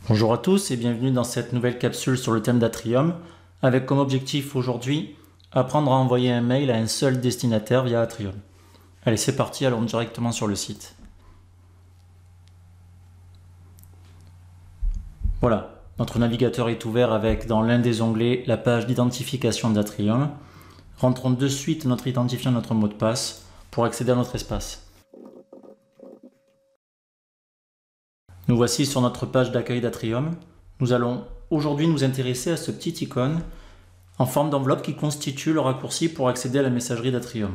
Bonjour à tous et bienvenue dans cette nouvelle capsule sur le thème d'Atrium, avec comme objectif aujourd'hui apprendre à envoyer un mail à un seul destinataire via Atrium. Allez, c'est parti, allons directement sur le site. Voilà, notre navigateur est ouvert avec dans l'un des onglets la page d'identification d'Atrium. Rentrons de suite notre identifiant, notre mot de passe pour accéder à notre espace. Nous voici sur notre page d'accueil d'Atrium. Nous allons aujourd'hui nous intéresser à ce petit icône en forme d'enveloppe qui constitue le raccourci pour accéder à la messagerie d'Atrium.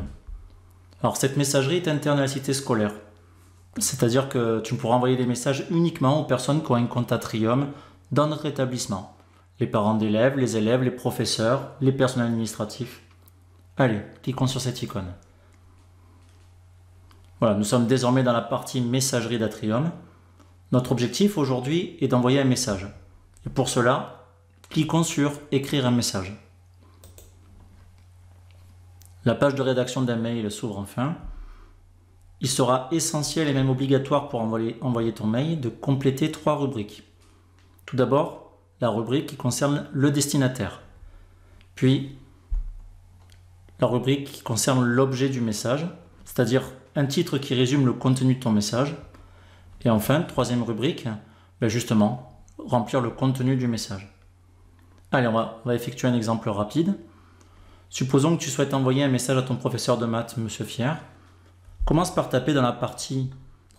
Alors cette messagerie est interne à la cité scolaire, c'est-à-dire que tu pourras envoyer des messages uniquement aux personnes qui ont un compte Atrium dans notre établissement. Les parents d'élèves, les professeurs, les personnels administratifs. Allez, cliquons sur cette icône. Voilà, nous sommes désormais dans la partie messagerie d'Atrium. Notre objectif aujourd'hui est d'envoyer un message. Et pour cela, cliquons sur « Écrire un message ». La page de rédaction d'un mail s'ouvre enfin. Il sera essentiel et même obligatoire pour envoyer ton mail de compléter 3 rubriques. Tout d'abord, la rubrique qui concerne le destinataire. Puis, la rubrique qui concerne l'objet du message, c'est-à-dire un titre qui résume le contenu de ton message. Et enfin, troisième rubrique, justement, remplir le contenu du message. Allez, on va effectuer un exemple rapide. Supposons que tu souhaites envoyer un message à ton professeur de maths, Monsieur Fier. Commence par taper dans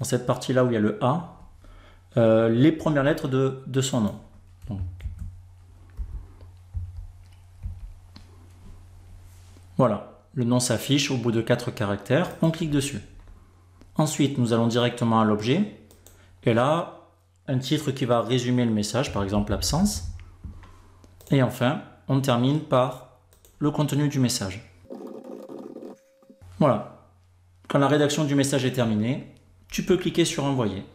cette partie-là où il y a le A, les premières lettres de son nom. Donc, voilà, le nom s'affiche au bout de 4 caractères, on clique dessus. Ensuite, nous allons directement à l'objet. Et là, un titre qui va résumer le message, par exemple l'absence. Et enfin, on termine par le contenu du message. Voilà. Quand la rédaction du message est terminée, tu peux cliquer sur Envoyer.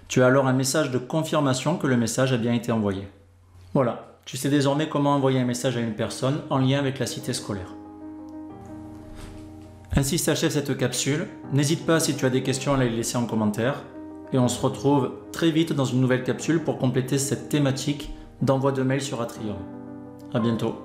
Tu as alors un message de confirmation que le message a bien été envoyé. Voilà. Tu sais désormais comment envoyer un message à une personne en lien avec la cité scolaire. Ainsi s'achève cette capsule. N'hésite pas si tu as des questions à les laisser en commentaire. Et on se retrouve très vite dans une nouvelle capsule pour compléter cette thématique d'envoi de mail sur Atrium. À bientôt.